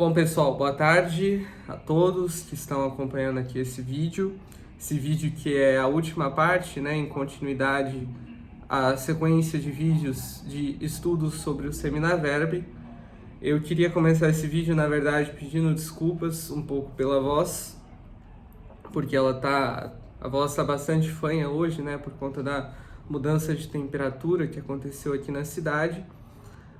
Bom, pessoal, boa tarde a todos que estão acompanhando aqui esse vídeo. Esse vídeo que é a última parte, em continuidade à sequência de vídeos de estudos sobre o Seminaverb. Eu queria começar esse vídeo, na verdade, pedindo desculpas um pouco pela voz, porque a voz está bastante fanha hoje, por conta da mudança de temperatura que aconteceu aqui na cidade.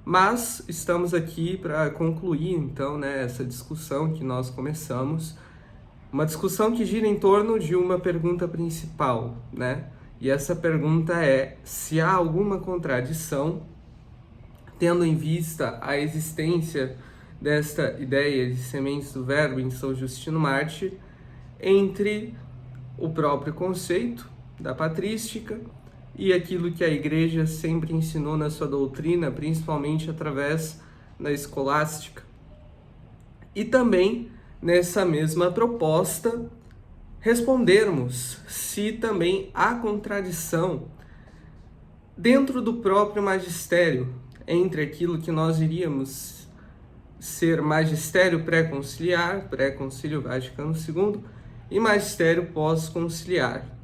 Mas estamos aqui para concluir, então, essa discussão que nós começamos. Uma discussão que gira em torno de uma pergunta principal, E essa pergunta é se há alguma contradição, tendo em vista a existência desta ideia de sementes do verbo em São Justino Mártir, entre o próprio conceito da patrística e aquilo que a Igreja sempre ensinou na sua doutrina, principalmente através da escolástica. E também, nessa mesma proposta, respondermos se também há contradição dentro do próprio magistério, entre aquilo que nós iríamos ser magistério pré-conciliar, pré-concílio Vaticano II, e magistério pós-conciliar.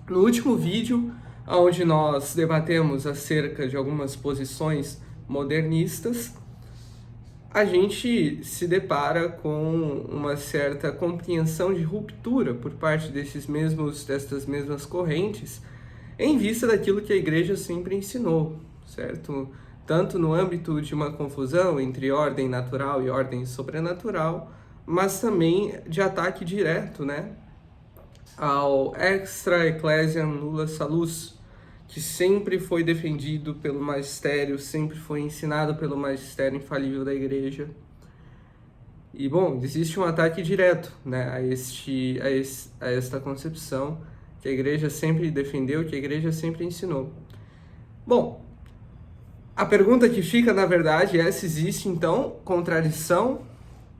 No último vídeo, onde nós debatemos acerca de algumas posições modernistas, a gente se depara com uma certa compreensão de ruptura por parte destas mesmas correntes, em vista daquilo que a Igreja sempre ensinou, certo? Tanto no âmbito de uma confusão entre ordem natural e ordem sobrenatural, mas também de ataque direto, ao extra ecclesiam nulla salus, que sempre foi defendido pelo magistério, sempre foi ensinado pelo magistério infalível da Igreja. E, bom, existe um ataque direto, a esta concepção que a Igreja sempre defendeu, que a Igreja sempre ensinou. Bom, a pergunta que fica, na verdade, é se existe, então, contradição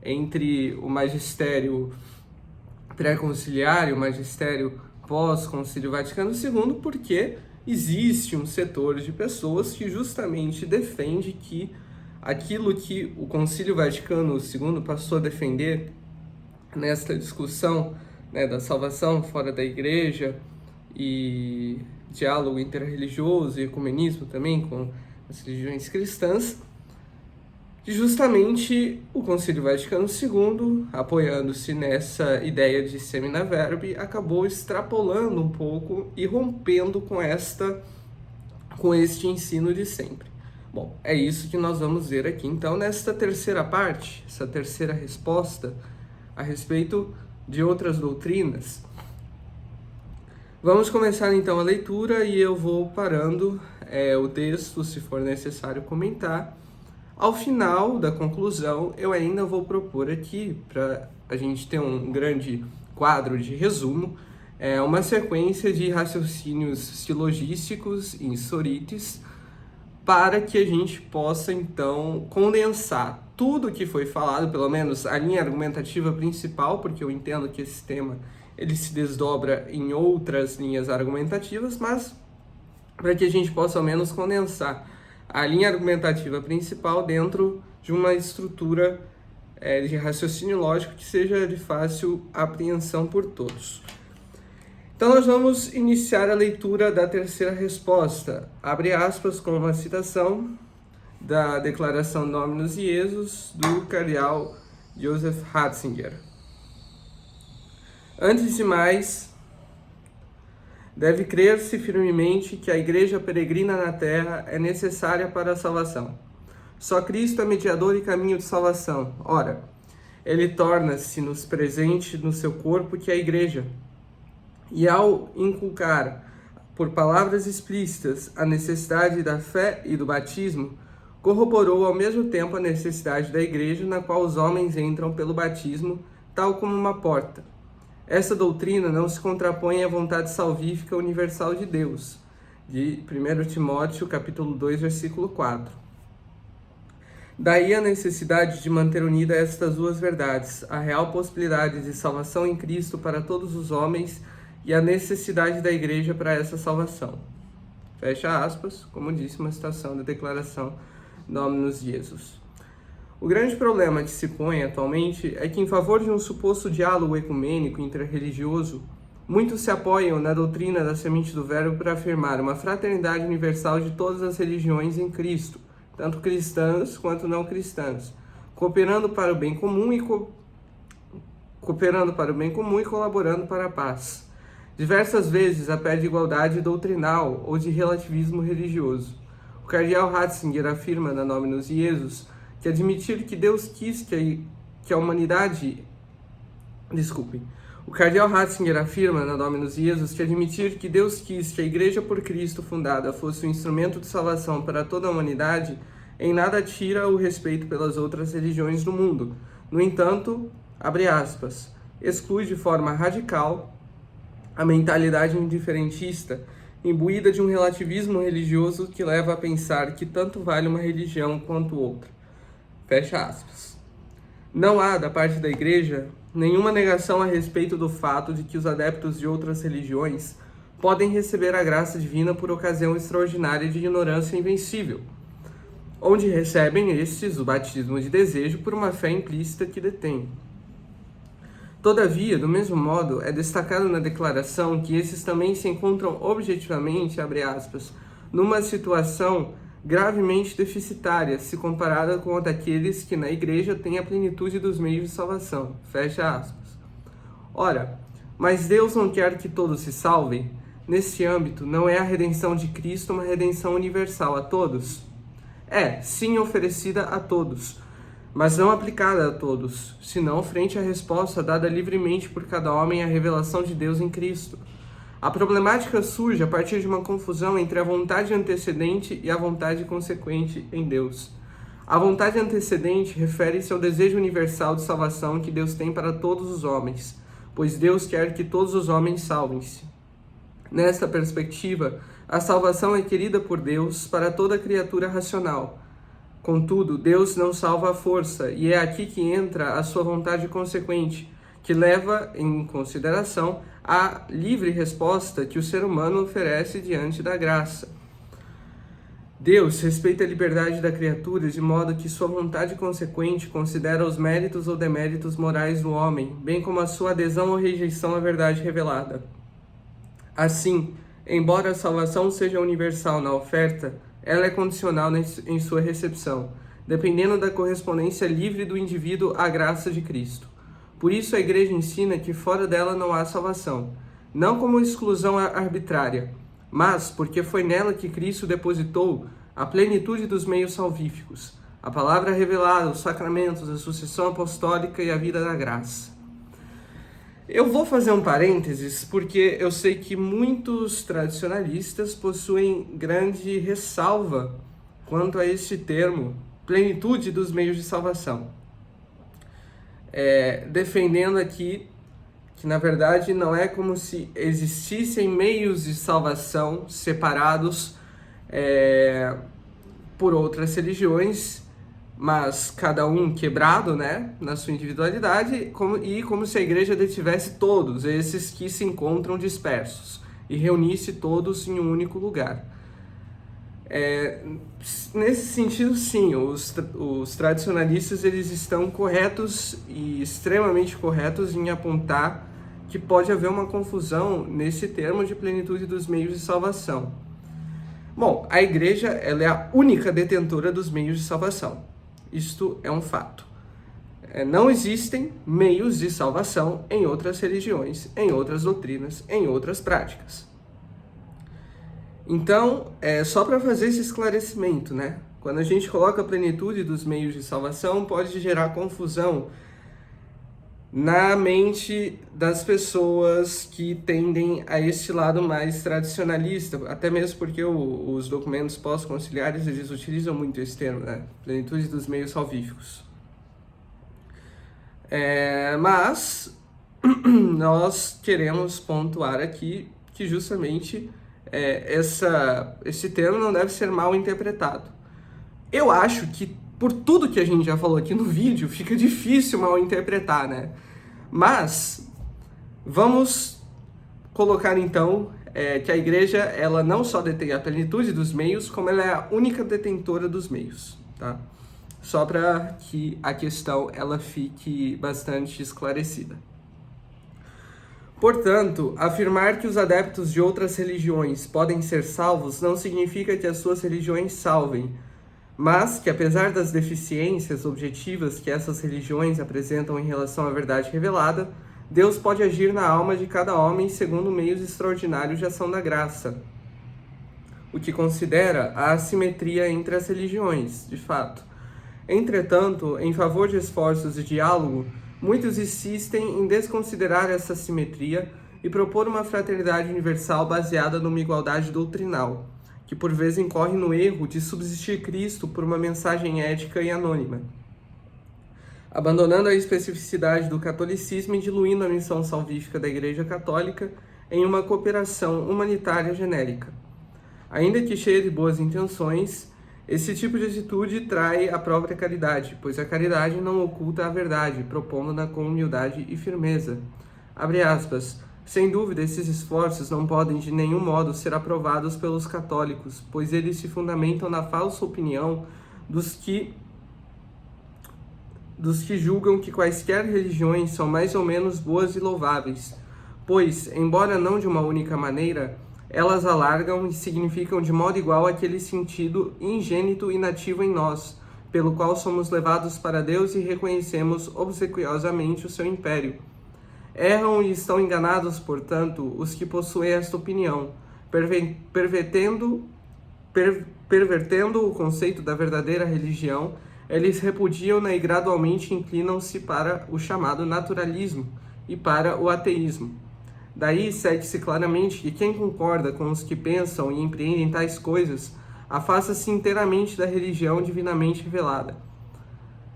entre o magistério pré-conciliar e o magistério pós-concílio Vaticano II, porque existe um setor de pessoas que justamente defende que aquilo que o Concílio Vaticano II passou a defender nesta discussão da salvação fora da Igreja e diálogo interreligioso e ecumenismo também com as religiões cristãs, que justamente o Concílio Vaticano II, apoiando-se nessa ideia de Seminaverb, acabou extrapolando um pouco e rompendo com este ensino de sempre. Bom, é isso que nós vamos ver aqui, então, nesta terceira parte, essa terceira resposta a respeito de outras doutrinas. Vamos começar, então, a leitura e eu vou parando o texto, se for necessário comentar. Ao final da conclusão, eu ainda vou propor aqui, para a gente ter um grande quadro de resumo, uma sequência de raciocínios silogísticos em sorites, para que a gente possa, então, condensar tudo o que foi falado, pelo menos a linha argumentativa principal, porque eu entendo que esse tema ele se desdobra em outras linhas argumentativas, mas para que a gente possa, ao menos, condensar a linha argumentativa principal dentro de uma estrutura de raciocínio lógico que seja de fácil apreensão por todos. Então, nós vamos iniciar a leitura da terceira resposta. Abre aspas com uma citação da Declaração Dominus Iesus do cardeal Joseph Ratzinger. Antes de mais, deve crer-se firmemente que a Igreja peregrina na terra é necessária para a salvação. Só Cristo é mediador e caminho de salvação. Ora, ele torna-se-nos presente no seu corpo, que é a Igreja. E ao inculcar, por palavras explícitas, a necessidade da fé e do batismo, corroborou ao mesmo tempo a necessidade da Igreja, na qual os homens entram pelo batismo, tal como uma porta. Essa doutrina não se contrapõe à vontade salvífica universal de Deus, de 1 Timóteo, capítulo 2, versículo 4. Daí a necessidade de manter unida estas duas verdades, a real possibilidade de salvação em Cristo para todos os homens e a necessidade da Igreja para essa salvação. Fecha aspas, como disse uma citação da Declaração Dominus Iesus. O grande problema que se põe atualmente é que, em favor de um suposto diálogo ecumênico interreligioso, muitos se apoiam na doutrina da semente do verbo para afirmar uma fraternidade universal de todas as religiões em Cristo, tanto cristãs quanto não cristãs, cooperando para o bem comum e colaborando para a paz. Diversas vezes a pé de igualdade doutrinal ou de relativismo religioso. O cardeal Ratzinger afirma na Dominus Jesus que admitir que Deus quis que a humanidade... O cardeal Ratzinger afirma na Dominus Jesus que admitir que Deus quis que a Igreja por Cristo fundada fosse um instrumento de salvação para toda a humanidade em nada tira o respeito pelas outras religiões do mundo. No entanto, abre aspas, exclui de forma radical a mentalidade indiferentista, imbuída de um relativismo religioso que leva a pensar que tanto vale uma religião quanto outra. Fecha aspas. Não há, da parte da Igreja, nenhuma negação a respeito do fato de que os adeptos de outras religiões podem receber a graça divina por ocasião extraordinária de ignorância invencível, onde recebem estes o batismo de desejo por uma fé implícita que detêm. Todavia, do mesmo modo, é destacado na declaração que esses também se encontram objetivamente, abre aspas, numa situação gravemente deficitária, se comparada com a daqueles que na Igreja têm a plenitude dos meios de salvação. Fecha aspas. Ora, mas Deus não quer que todos se salvem? Nesse âmbito, não é a redenção de Cristo uma redenção universal a todos? É, sim, oferecida a todos, mas não aplicada a todos, senão frente à resposta dada livremente por cada homem à revelação de Deus em Cristo. A problemática surge a partir de uma confusão entre a vontade antecedente e a vontade consequente em Deus. A vontade antecedente refere-se ao desejo universal de salvação que Deus tem para todos os homens, pois Deus quer que todos os homens salvem-se. Nesta perspectiva, a salvação é querida por Deus para toda criatura racional. Contudo, Deus não salva à força, e é aqui que entra a sua vontade consequente, que leva em consideração a livre resposta que o ser humano oferece diante da graça. Deus respeita a liberdade da criatura de modo que sua vontade consequente considera os méritos ou deméritos morais do homem, bem como a sua adesão ou rejeição à verdade revelada. Assim, embora a salvação seja universal na oferta, ela é condicional em sua recepção, dependendo da correspondência livre do indivíduo à graça de Cristo. Por isso a Igreja ensina que fora dela não há salvação, não como exclusão arbitrária, mas porque foi nela que Cristo depositou a plenitude dos meios salvíficos, a palavra revelada, os sacramentos, a sucessão apostólica e a vida da graça. Eu vou fazer um parênteses porque eu sei que muitos tradicionalistas possuem grande ressalva quanto a este termo, plenitude dos meios de salvação. Defendendo aqui que, na verdade, não é como se existissem meios de salvação separados por outras religiões, mas cada um quebrado, né, na sua individualidade, como se a Igreja detivesse todos esses que se encontram dispersos e reunisse todos em um único lugar. Nesse sentido, sim, os tradicionalistas eles estão corretos e extremamente corretos em apontar que pode haver uma confusão nesse termo de plenitude dos meios de salvação. Bom, a Igreja ela é a única detentora dos meios de salvação. Isto é um fato. Não existem meios de salvação em outras religiões, em outras doutrinas, em outras práticas. Então, só para fazer esse esclarecimento, né? Quando a gente coloca a plenitude dos meios de salvação, pode gerar confusão na mente das pessoas que tendem a este lado mais tradicionalista, até mesmo porque os documentos pós-conciliares, eles utilizam muito esse termo, né? Plenitude dos meios salvíficos. Mas nós queremos pontuar aqui que justamente esse termo não deve ser mal interpretado. Eu acho que, por tudo que a gente já falou aqui no vídeo, fica difícil mal interpretar, né? Mas, vamos colocar então que a Igreja, ela não só detém a plenitude dos meios, como ela é a única detentora dos meios, tá? só para que a questão ela fique bastante esclarecida. Portanto, afirmar que os adeptos de outras religiões podem ser salvos não significa que as suas religiões salvem, mas que, apesar das deficiências objetivas que essas religiões apresentam em relação à verdade revelada, Deus pode agir na alma de cada homem segundo meios extraordinários de ação da graça, o que considera a assimetria entre as religiões, de fato. Entretanto, em favor de esforços de diálogo, muitos insistem em desconsiderar essa simetria e propor uma fraternidade universal baseada numa igualdade doutrinal, que por vezes incorre no erro de substituir Cristo por uma mensagem ética e anônima, abandonando a especificidade do catolicismo e diluindo a missão salvífica da Igreja Católica em uma cooperação humanitária genérica. Ainda que cheia de boas intenções, esse tipo de atitude trai a própria caridade, pois a caridade não oculta a verdade, propondo-na com humildade e firmeza. Abre aspas. Sem dúvida, esses esforços não podem de nenhum modo ser aprovados pelos católicos, pois eles se fundamentam na falsa opinião dos que julgam que quaisquer religiões são mais ou menos boas e louváveis, pois, embora não de uma única maneira, elas alargam e significam de modo igual aquele sentido ingênito e nativo em nós, pelo qual somos levados para Deus e reconhecemos obsequiosamente o seu império. Erram e estão enganados, portanto, os que possuem esta opinião, pervertendo o conceito da verdadeira religião. Eles repudiam-na e gradualmente inclinam-se para o chamado naturalismo e para o ateísmo. Daí segue-se claramente que quem concorda com os que pensam e empreendem tais coisas afasta-se inteiramente da religião divinamente revelada.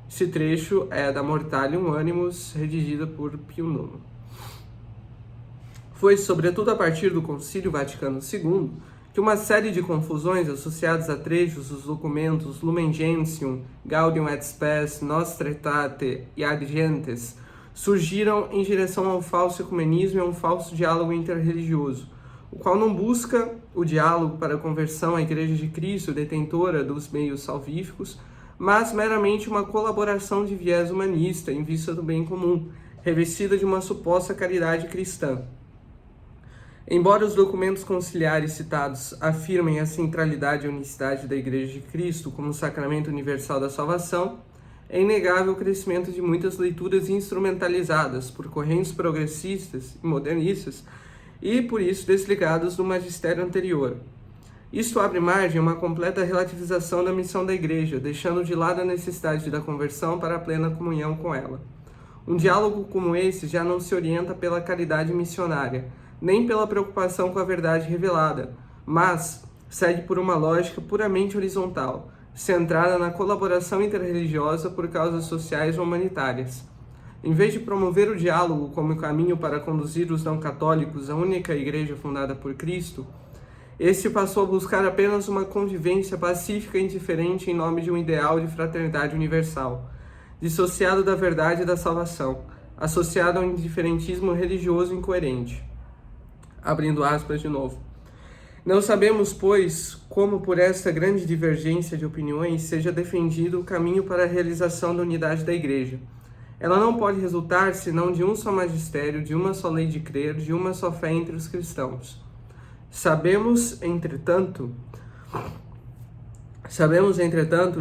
Esse trecho é da Mortalium Animus, redigida por Pio IX. Foi, sobretudo, a partir do Concílio Vaticano II que uma série de confusões associadas a trechos dos documentos Lumen Gentium, Gaudium et Spes, Nostra Aetate e Ad Gentes surgiram em direção ao falso ecumenismo e a um falso diálogo interreligioso, o qual não busca o diálogo para a conversão à Igreja de Cristo, detentora dos meios salvíficos, mas meramente uma colaboração de viés humanista em vista do bem comum, revestida de uma suposta caridade cristã. Embora os documentos conciliares citados afirmem a centralidade e unicidade da Igreja de Cristo como sacramento universal da salvação, é inegável o crescimento de muitas leituras instrumentalizadas por correntes progressistas e modernistas e, por isso, desligados do magistério anterior. Isto abre margem a uma completa relativização da missão da Igreja, deixando de lado a necessidade da conversão para a plena comunhão com ela. Um diálogo como esse já não se orienta pela caridade missionária, nem pela preocupação com a verdade revelada, mas segue por uma lógica puramente horizontal, centrada na colaboração interreligiosa por causas sociais ou humanitárias. Em vez de promover o diálogo como caminho para conduzir os não-católicos à única igreja fundada por Cristo, este passou a buscar apenas uma convivência pacífica e indiferente em nome de um ideal de fraternidade universal, dissociado da verdade e da salvação, associado a um indiferentismo religioso incoerente. Abrindo aspas de novo. Não sabemos, pois, como por esta grande divergência de opiniões seja defendido o caminho para a realização da unidade da Igreja. Ela não pode resultar senão de um só magistério, de uma só lei de crer, de uma só fé entre os cristãos. Sabemos, entretanto,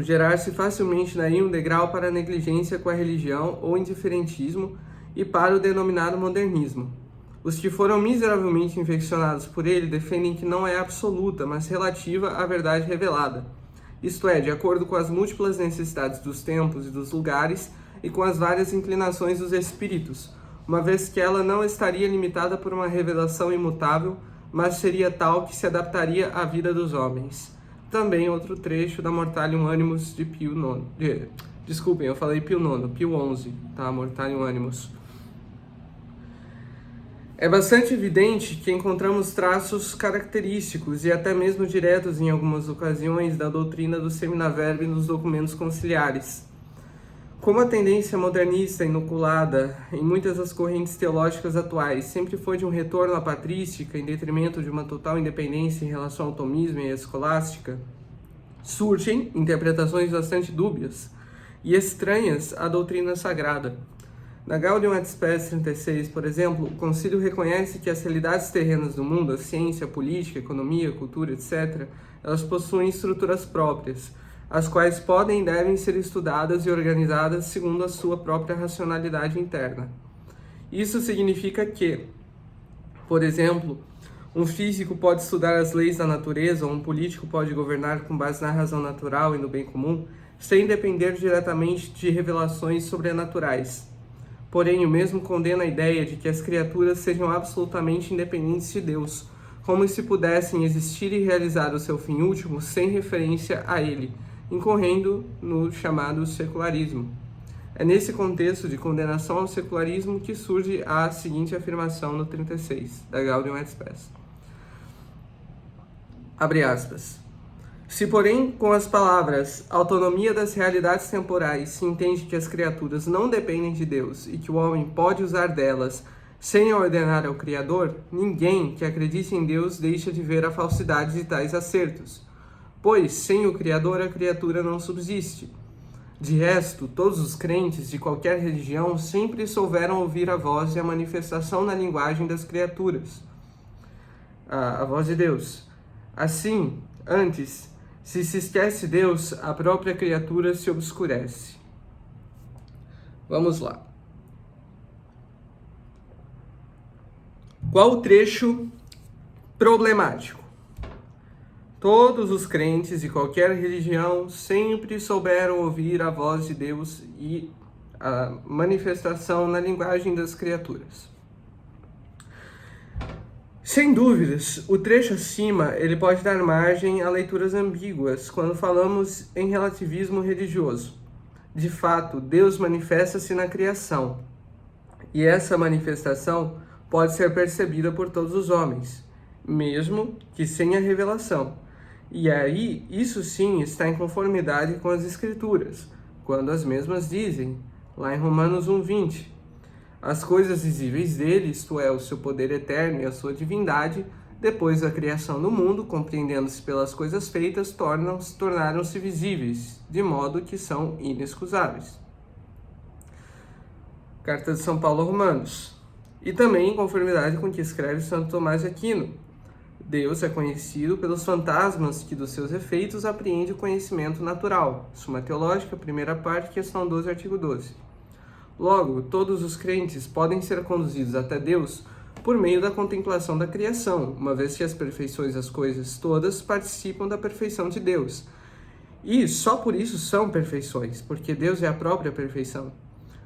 gerar-se facilmente daí um degrau para a negligência com a religião ou indiferentismo e para o denominado modernismo. Os que foram miseravelmente infeccionados por ele defendem que não é absoluta, mas relativa à verdade revelada, isto é, de acordo com as múltiplas necessidades dos tempos e dos lugares e com as várias inclinações dos espíritos, uma vez que ela não estaria limitada por uma revelação imutável, mas seria tal que se adaptaria à vida dos homens. Também outro trecho da Mortalium Animus de Pio IX. Desculpem, eu falei Pio IX, Pio XI, tá? Mortalium Animus. É bastante evidente que encontramos traços característicos e até mesmo diretos em algumas ocasiões da doutrina do Seminaverbe nos documentos conciliares. Como a tendência modernista inoculada em muitas das correntes teológicas atuais sempre foi de um retorno à patrística em detrimento de uma total independência em relação ao tomismo e à escolástica, surgem interpretações bastante dúbias e estranhas à doutrina sagrada. Na Gaudium et Spes 36, por exemplo, o concílio reconhece que as realidades terrenas do mundo, a ciência, a política, a economia, a cultura, etc., elas possuem estruturas próprias, as quais podem e devem ser estudadas e organizadas segundo a sua própria racionalidade interna. Isso significa que, por exemplo, um físico pode estudar as leis da natureza, ou um político pode governar com base na razão natural e no bem comum, sem depender diretamente de revelações sobrenaturais. Porém, o mesmo condena a ideia de que as criaturas sejam absolutamente independentes de Deus, como se pudessem existir e realizar o seu fim último sem referência a ele, incorrendo no chamado secularismo. É nesse contexto de condenação ao secularismo que surge a seguinte afirmação no 36, da Gaudium et Spes. Abre aspas. Se, porém, com as palavras autonomia das realidades temporais se entende que as criaturas não dependem de Deus e que o homem pode usar delas sem ordenar ao Criador, ninguém que acredite em Deus deixa de ver a falsidade de tais acertos, pois sem o Criador a criatura não subsiste. De resto, todos os crentes de qualquer religião sempre souberam ouvir a voz e a manifestação na linguagem das criaturas, a voz de Deus. Assim, antes, se esquece Deus, a própria criatura se obscurece. Vamos lá. Qual o trecho problemático? Todos os crentes de qualquer religião sempre souberam ouvir a voz de Deus e a manifestação na linguagem das criaturas. Sem dúvidas, o trecho acima ele pode dar margem a leituras ambíguas quando falamos em relativismo religioso. De fato, Deus manifesta-se na criação, e essa manifestação pode ser percebida por todos os homens, mesmo que sem a revelação. E aí, isso sim está em conformidade com as Escrituras, quando as mesmas dizem, lá em Romanos 1:20, as coisas visíveis dele, isto é, o seu poder eterno e a sua divindade, depois da criação do mundo, compreendendo-se pelas coisas feitas, tornaram-se visíveis, de modo que são inexcusáveis. Carta de São Paulo a Romanos. E também em conformidade com o que escreve Santo Tomás de Aquino. Deus é conhecido pelos fantasmas que dos seus efeitos apreende o conhecimento natural. Suma Teológica, primeira parte, questão 12, artigo 12. Logo, todos os crentes podem ser conduzidos até Deus por meio da contemplação da criação, uma vez que as perfeições das coisas todas participam da perfeição de Deus. E só por isso são perfeições, porque Deus é a própria perfeição.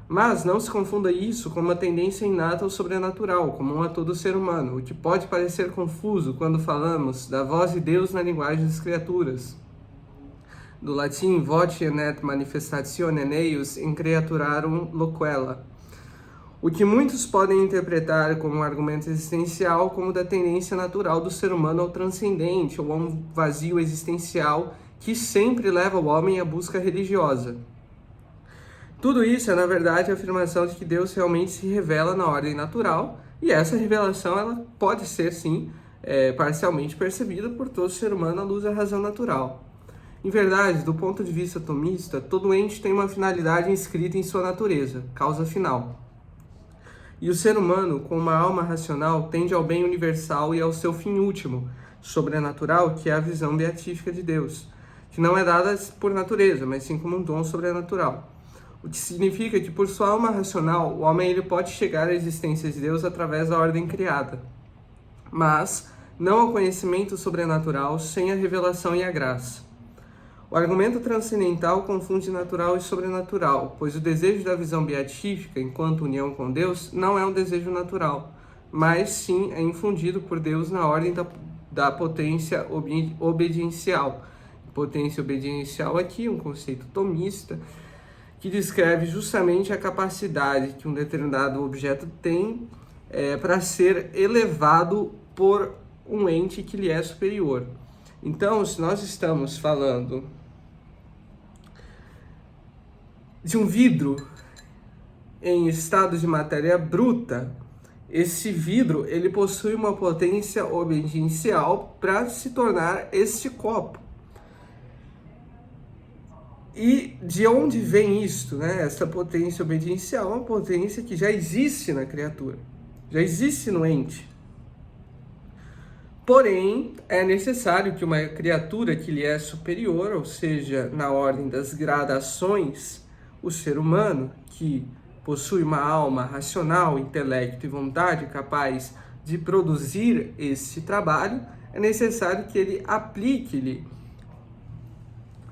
Mas não se confunda isso com uma tendência inata ao sobrenatural, comum a todo ser humano, o que pode parecer confuso quando falamos da voz de Deus na linguagem das criaturas. Do latim votium et manifestationem eius in creaturarum loquela. O que muitos podem interpretar como um argumento existencial, como da tendência natural do ser humano ao transcendente ou a um vazio existencial que sempre leva o homem à busca religiosa. Tudo isso é, na verdade, a afirmação de que Deus realmente se revela na ordem natural, e essa revelação ela pode ser, sim, parcialmente percebida por todo ser humano à luz da razão natural. Em verdade, do ponto de vista tomista, todo ente tem uma finalidade inscrita em sua natureza, causa final. E o ser humano, com uma alma racional, tende ao bem universal e ao seu fim último, sobrenatural, que é a visão beatífica de Deus, que não é dada por natureza, mas sim como um dom sobrenatural. O que significa que, por sua alma racional, o homem ele pode chegar à existência de Deus através da ordem criada, mas não ao conhecimento sobrenatural sem a revelação e a graça. O argumento transcendental confunde natural e sobrenatural, pois o desejo da visão beatífica, enquanto união com Deus, não é um desejo natural, mas sim é infundido por Deus na ordem da potência obediencial. Potência obediencial aqui, um conceito tomista, que descreve justamente a capacidade que um determinado objeto tem para ser elevado por um ente que lhe é superior. Então, se nós estamos falando de um vidro em estado de matéria bruta, esse vidro ele possui uma potência obediencial para se tornar este copo. E de onde vem isto, né? Essa potência obediencial é uma potência que já existe na criatura, já existe no ente. Porém, é necessário que uma criatura que lhe é superior, ou seja, na ordem das gradações, o ser humano, que possui uma alma racional, intelecto e vontade capaz de produzir esse trabalho, é necessário que ele aplique-lhe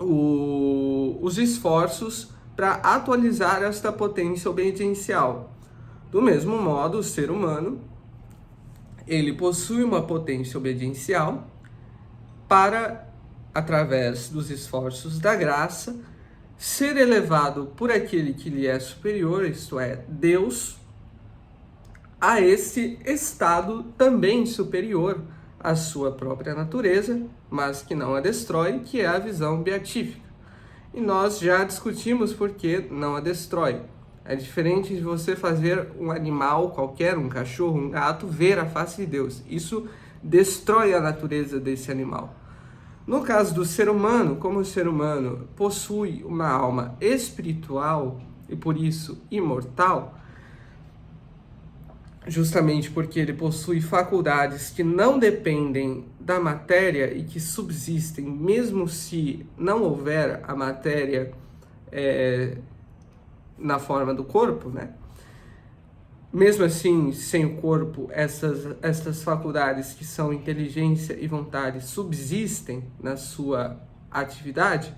os esforços para atualizar esta potência obediencial. Do mesmo modo, o ser humano, ele possui uma potência obediencial para, através dos esforços da graça, ser elevado por aquele que lhe é superior, isto é, Deus, a esse estado também superior à sua própria natureza, mas que não a destrói, que é a visão beatífica. E nós já discutimos por que não a destrói. É diferente de você fazer um animal qualquer, um cachorro, um gato, ver a face de Deus. Isso destrói a natureza desse animal. No caso do ser humano, como o ser humano possui uma alma espiritual e por isso imortal, justamente porque ele possui faculdades que não dependem da matéria e que subsistem mesmo se não houver a matéria na forma do corpo, né? Mesmo assim, sem o corpo, essas faculdades que são inteligência e vontade subsistem na sua atividade,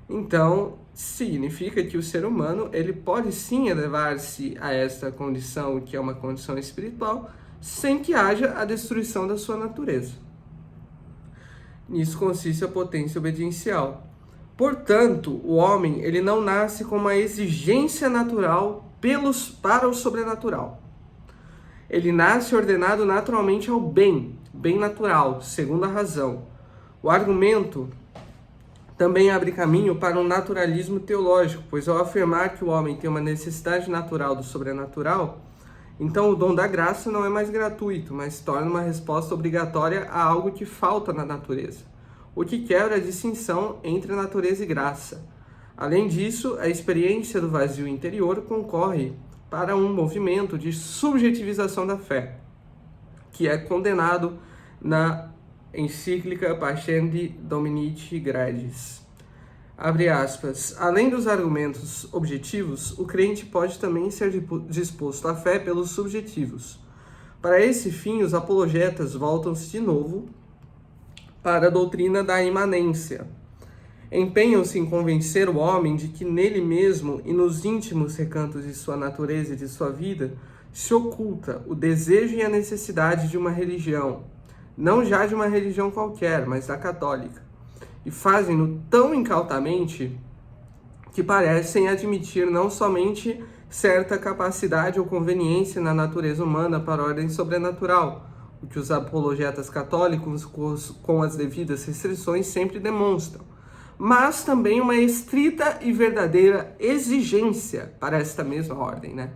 então significa que o ser humano ele pode sim elevar-se a esta condição, que é uma condição espiritual, sem que haja a destruição da sua natureza. Nisso consiste a potência obediencial. Portanto, o homem ele não nasce com uma exigência natural para o sobrenatural. Ele nasce ordenado naturalmente ao bem natural, segundo a razão. O argumento também abre caminho para um naturalismo teológico, pois ao afirmar que o homem tem uma necessidade natural do sobrenatural, então o dom da graça não é mais gratuito, mas torna uma resposta obrigatória a algo que falta na natureza, o que quebra a distinção entre natureza e graça. Além disso, a experiência do vazio interior concorre para um movimento de subjetivização da fé, que é condenado na encíclica Pascendi Dominici Gradis. Abre aspas. Além dos argumentos objetivos, o crente pode também ser disposto à fé pelos subjetivos. Para esse fim, os apologetas voltam-se de novo para a doutrina da imanência. Empenham-se em convencer o homem de que nele mesmo e nos íntimos recantos de sua natureza e de sua vida se oculta o desejo e a necessidade de uma religião, não já de uma religião qualquer, mas da católica, e fazem-no tão incautamente que parecem admitir não somente certa capacidade ou conveniência na natureza humana para a ordem sobrenatural, o que os apologetas católicos, com as devidas restrições, sempre demonstram, mas também uma estrita e verdadeira exigência para esta mesma ordem, né?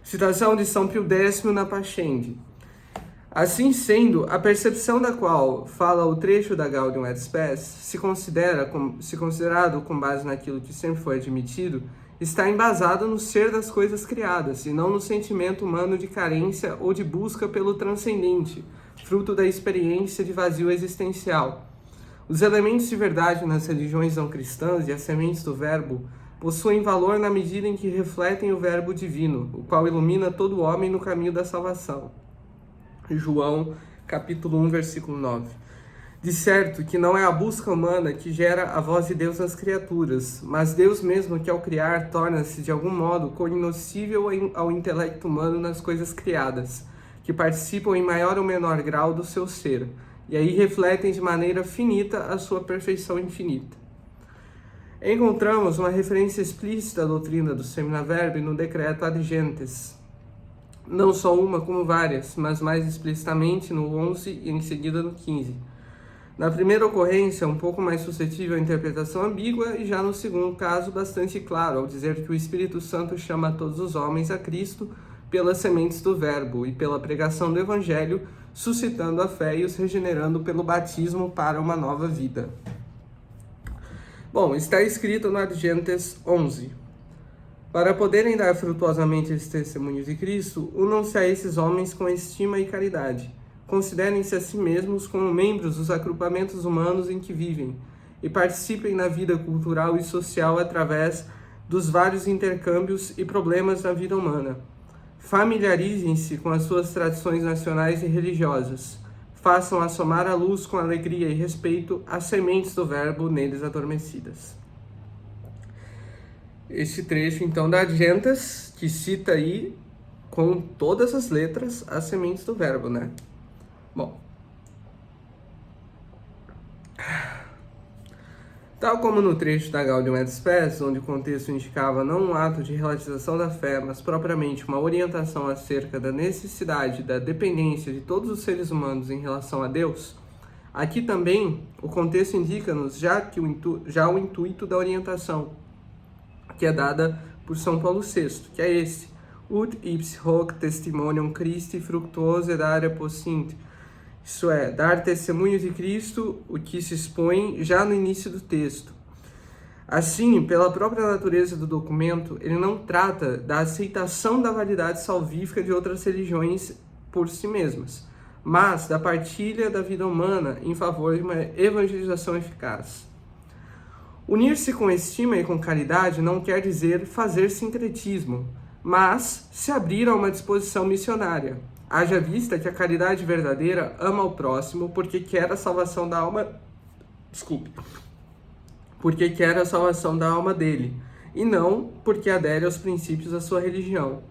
Citação de São Pio X na Pascendi. Assim sendo, a percepção da qual fala o trecho da Gaudium et Spes, se considerado com base naquilo que sempre foi admitido, está embasado no ser das coisas criadas, e não no sentimento humano de carência ou de busca pelo transcendente, fruto da experiência de vazio existencial. Os elementos de verdade nas religiões não cristãs e as sementes do verbo possuem valor na medida em que refletem o verbo divino, o qual ilumina todo homem no caminho da salvação. João, capítulo 1, versículo 9. De certo que não é a busca humana que gera a voz de Deus nas criaturas, mas Deus mesmo que ao criar torna-se de algum modo cognoscível ao intelecto humano nas coisas criadas, que participam em maior ou menor grau do seu ser, e aí refletem de maneira finita a sua perfeição infinita. Encontramos uma referência explícita à doutrina do Semina Verbi no decreto Ad Gentes, não só uma como várias, mas mais explicitamente no 11 e em seguida no 15. Na primeira ocorrência, um pouco mais suscetível à interpretação ambígua, e já no segundo caso, bastante claro, ao dizer que o Espírito Santo chama todos os homens a Cristo pelas sementes do Verbo e pela pregação do Evangelho, suscitando a fé e os regenerando pelo batismo para uma nova vida. Bom, está escrito no Gentes 11. Para poderem dar frutuosamente esse testemunho de Cristo, unam-se a esses homens com estima e caridade. Considerem-se a si mesmos como membros dos agrupamentos humanos em que vivem e participem na vida cultural e social através dos vários intercâmbios e problemas da vida humana. Familiarizem-se com as suas tradições nacionais e religiosas. Façam assomar a luz com alegria e respeito as sementes do verbo neles adormecidas. Este trecho, então, da Gentes, que cita aí, com todas as letras, as sementes do verbo, né? Bom, tal como no trecho da Gaudium et Spes, onde o contexto indicava não um ato de relativização da fé, mas propriamente uma orientação acerca da necessidade da dependência de todos os seres humanos em relação a Deus, aqui também o contexto indica-nos já o intuito da orientação, que é dada por São Paulo VI, que é esse: ut ipsi hoc testimonium Christi fructuose dare possint. Isso é, dar testemunho de Cristo, o que se expõe já no início do texto. Assim, pela própria natureza do documento, ele não trata da aceitação da validade salvífica de outras religiões por si mesmas, mas da partilha da vida humana em favor de uma evangelização eficaz. Unir-se com estima e com caridade não quer dizer fazer sincretismo, mas se abrir a uma disposição missionária. Haja vista que a caridade verdadeira ama o próximo porque quer a salvação da alma... Porque quer a salvação da alma dele, e não porque adere aos princípios da sua religião.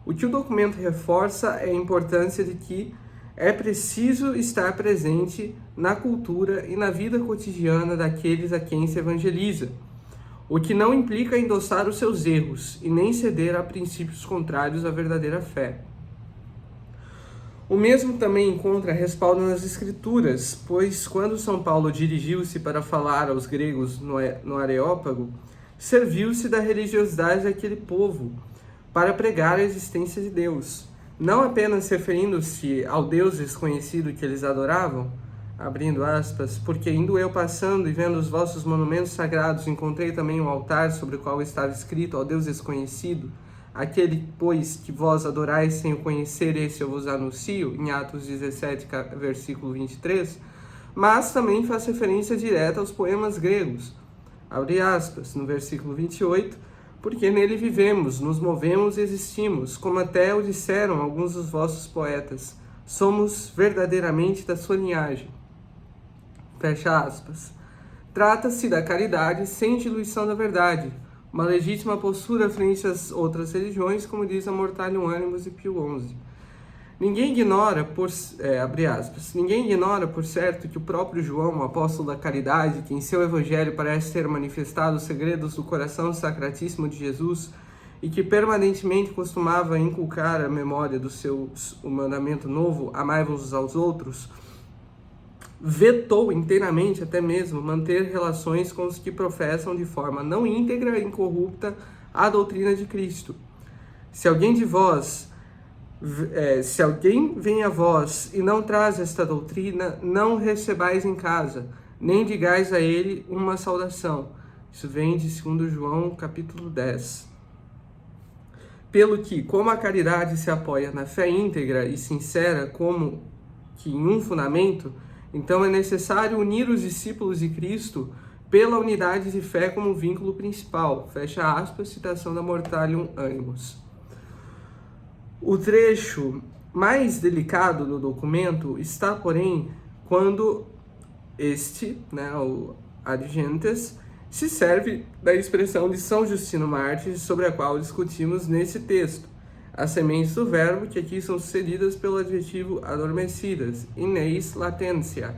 O que o documento reforça é a importância de que é preciso estar presente na cultura e na vida cotidiana daqueles a quem se evangeliza, o que não implica endossar os seus erros e nem ceder a princípios contrários à verdadeira fé. O mesmo também encontra respaldo nas Escrituras, pois quando São Paulo dirigiu-se para falar aos gregos no Areópago, serviu-se da religiosidade daquele povo para pregar a existência de Deus, não apenas referindo-se ao Deus desconhecido que eles adoravam, abrindo aspas, porque indo eu passando e vendo os vossos monumentos sagrados, encontrei também um altar sobre o qual estava escrito ao Deus desconhecido, aquele, pois, que vós adorais sem o conhecer, esse eu vos anuncio, em Atos 17, versículo 23, mas também faz referência direta aos poemas gregos, abre aspas, no versículo 28, porque nele vivemos, nos movemos e existimos, como até o disseram alguns dos vossos poetas, somos verdadeiramente da sua linhagem. Fecha aspas. Trata-se da caridade sem diluição da verdade, uma legítima postura frente às outras religiões, como diz a Mortalium Animus e Pio XI. Ninguém ignora, por certo, que o próprio João, o apóstolo da caridade, que em seu evangelho parece ter manifestado os segredos do coração sacratíssimo de Jesus e que permanentemente costumava inculcar a memória o mandamento novo, amai-vos uns aos outros, vetou inteiramente até mesmo manter relações com os que professam de forma não íntegra e incorrupta a doutrina de Cristo. Se alguém vem a vós e não traz esta doutrina, não recebais em casa, nem digais a ele uma saudação. Isso vem de 2 João, capítulo 10. Pelo que, como a caridade se apoia na fé íntegra e sincera como que em um fundamento, então é necessário unir os discípulos de Cristo pela unidade de fé como vínculo principal. Fecha aspas, citação da Mortalium Animus. O trecho mais delicado do documento está, porém, quando o Ad Gentes, se serve da expressão de São Justino Mártir, sobre a qual discutimos nesse texto. As sementes do verbo, que aqui são sucedidas pelo adjetivo adormecidas, in eis latentia.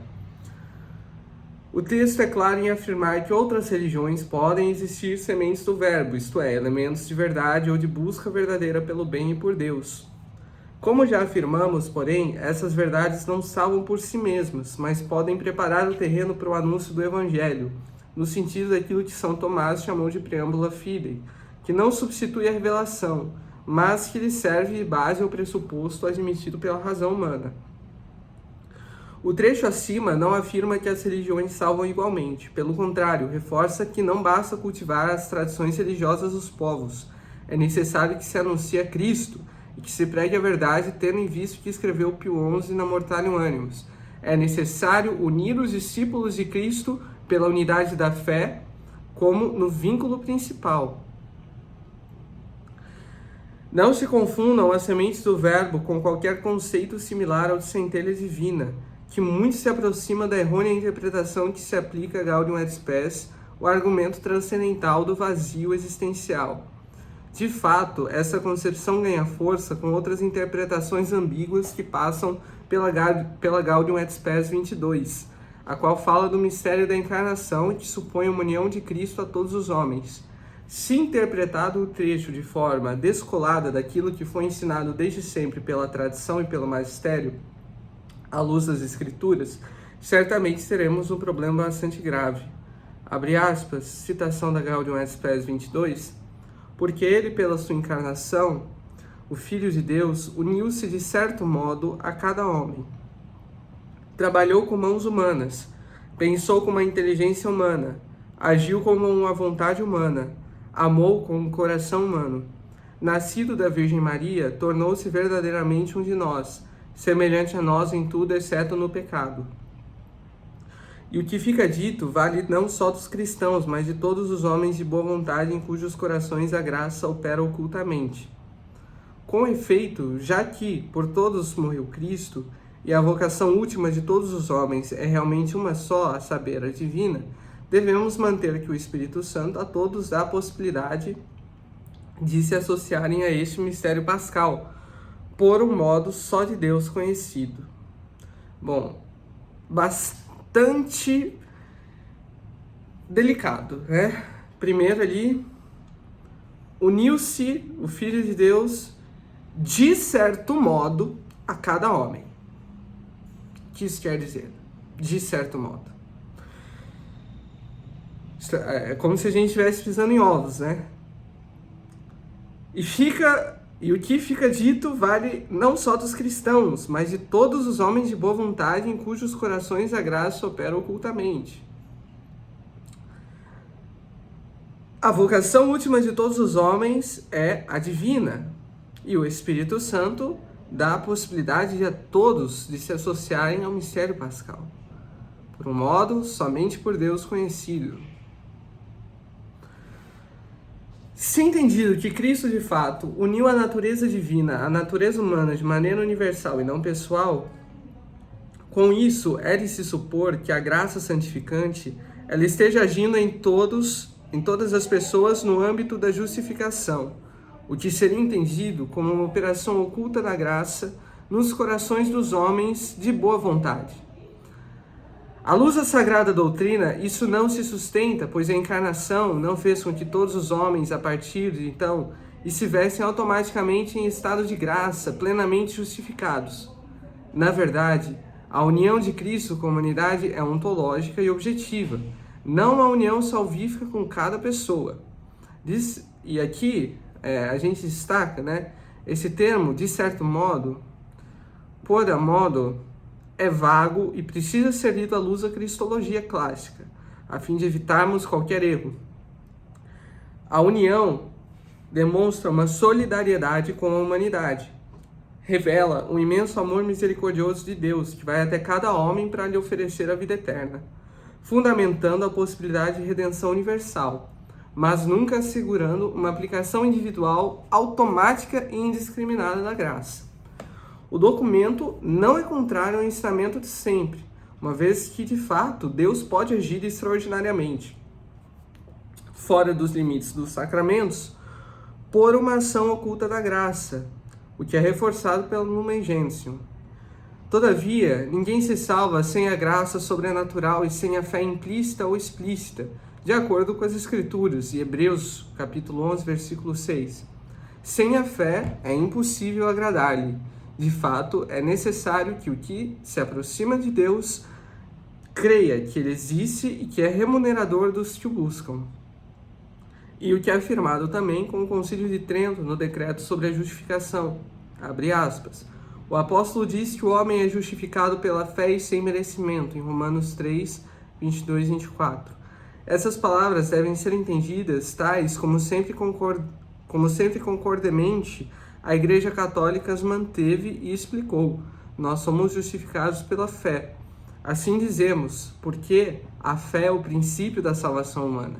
O texto é claro em afirmar que outras religiões podem existir sementes do verbo, isto é, elementos de verdade ou de busca verdadeira pelo bem e por Deus. Como já afirmamos, porém, essas verdades não salvam por si mesmas, mas podem preparar o terreno para o anúncio do Evangelho, no sentido daquilo que São Tomás chamou de preâmbula fidei, que não substitui a revelação, mas que lhe serve de base ao pressuposto admitido pela razão humana. O trecho acima não afirma que as religiões salvam igualmente. Pelo contrário, reforça que não basta cultivar as tradições religiosas dos povos. É necessário que se anuncie a Cristo e que se pregue a verdade, tendo em vista o que escreveu Pio XI na Mortalium Animus. É necessário unir os discípulos de Cristo pela unidade da fé, como no vínculo principal. Não se confundam as sementes do verbo com qualquer conceito similar ao de centelha divina, que muito se aproxima da errônea interpretação que se aplica a Gaudium et Spes, o argumento transcendental do vazio existencial. De fato, essa concepção ganha força com outras interpretações ambíguas que passam pela Gaudium et Spes 22, a qual fala do mistério da encarnação e que supõe uma união de Cristo a todos os homens. Se interpretado o trecho de forma descolada daquilo que foi ensinado desde sempre pela tradição e pelo magistério, à luz das Escrituras, certamente teremos um problema bastante grave. Abre aspas, citação da Gaudium et Spes 22, porque ele, pela sua encarnação, o Filho de Deus, uniu-se de certo modo a cada homem. Trabalhou com mãos humanas, pensou com uma inteligência humana, agiu com uma vontade humana, amou com um coração humano. Nascido da Virgem Maria, tornou-se verdadeiramente um de nós, semelhante a nós em tudo, exceto no pecado. E o que fica dito vale não só dos cristãos, mas de todos os homens de boa vontade em cujos corações a graça opera ocultamente. Com efeito, já que por todos morreu Cristo, e a vocação última de todos os homens é realmente uma só, a saber, a divina, devemos manter que o Espírito Santo a todos dá a possibilidade de se associarem a este mistério pascal, por um modo só de Deus conhecido. Bom, bastante delicado, né? Primeiro ali, uniu-se o Filho de Deus de certo modo a cada homem. O que isso quer dizer? De certo modo. É como se a gente estivesse pisando em ovos, né? E o que fica dito vale não só dos cristãos, mas de todos os homens de boa vontade em cujos corações a graça opera ocultamente. A vocação última de todos os homens é a divina, e o Espírito Santo dá a possibilidade a todos de se associarem ao mistério pascal, por um modo somente por Deus conhecido. Se entendido que Cristo, de fato, uniu a natureza divina à natureza humana de maneira universal e não pessoal, com isso é de se supor que a graça santificante ela esteja agindo em todas as pessoas no âmbito da justificação, o que seria entendido como uma operação oculta da graça nos corações dos homens de boa vontade. À luz da sagrada doutrina, isso não se sustenta, pois a encarnação não fez com que todos os homens, a partir de então, estivessem automaticamente em estado de graça, plenamente justificados. Na verdade, a união de Cristo com a humanidade é ontológica e objetiva, não uma união salvífica com cada pessoa. E aqui a gente destaca, né, esse termo, de certo modo, por modo, é vago e precisa ser lido à luz da cristologia clássica, a fim de evitarmos qualquer erro. A união demonstra uma solidariedade com a humanidade. Revela um imenso amor misericordioso de Deus, que vai até cada homem para lhe oferecer a vida eterna, fundamentando a possibilidade de redenção universal, mas nunca assegurando uma aplicação individual automática e indiscriminada da graça. O documento não é contrário ao ensinamento de sempre, uma vez que, de fato, Deus pode agir extraordinariamente, fora dos limites dos sacramentos, por uma ação oculta da graça, o que é reforçado pelo Lumen Gentium. Todavia, ninguém se salva sem a graça sobrenatural e sem a fé implícita ou explícita, de acordo com as Escrituras, e Hebreus, capítulo 11, versículo 6. Sem a fé é impossível agradar-lhe. De fato, é necessário que o que se aproxima de Deus creia que Ele existe e que é remunerador dos que o buscam. E o que é afirmado também com o Concílio de Trento no decreto sobre a justificação. Abre aspas. O apóstolo diz que o homem é justificado pela fé e sem merecimento, em Romanos 3, 22 e 24. Essas palavras devem ser entendidas tais como sempre concordemente a Igreja Católica as manteve e explicou. Nós somos justificados pela fé. Assim dizemos, porque a fé é o princípio da salvação humana.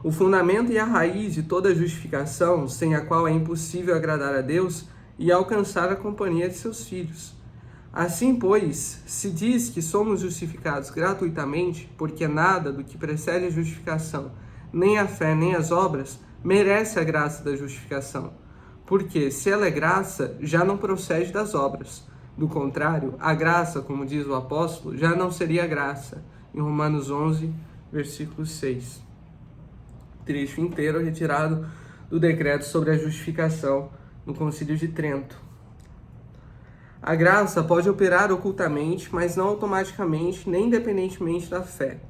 O fundamento e a raiz de toda justificação, sem a qual é impossível agradar a Deus e alcançar a companhia de seus filhos. Assim, pois, se diz que somos justificados gratuitamente, porque nada do que precede a justificação, nem a fé, nem as obras, merece a graça da justificação. Porque, se ela é graça, já não procede das obras. Do contrário, a graça, como diz o apóstolo, já não seria graça. Em Romanos 11, versículo 6. Trecho inteiro retirado do decreto sobre a justificação no Concílio de Trento. A graça pode operar ocultamente, mas não automaticamente nem independentemente da fé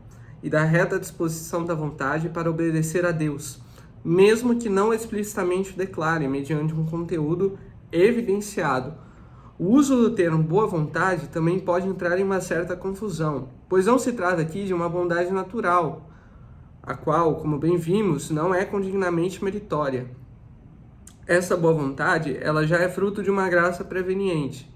e da reta disposição da vontade para obedecer a Deus, mesmo que não explicitamente o declare, mediante um conteúdo evidenciado. O uso do termo boa vontade também pode entrar em uma certa confusão, pois não se trata aqui de uma bondade natural, a qual, como bem vimos, não é condignamente meritória. Essa boa vontade, ela já é fruto de uma graça preveniente.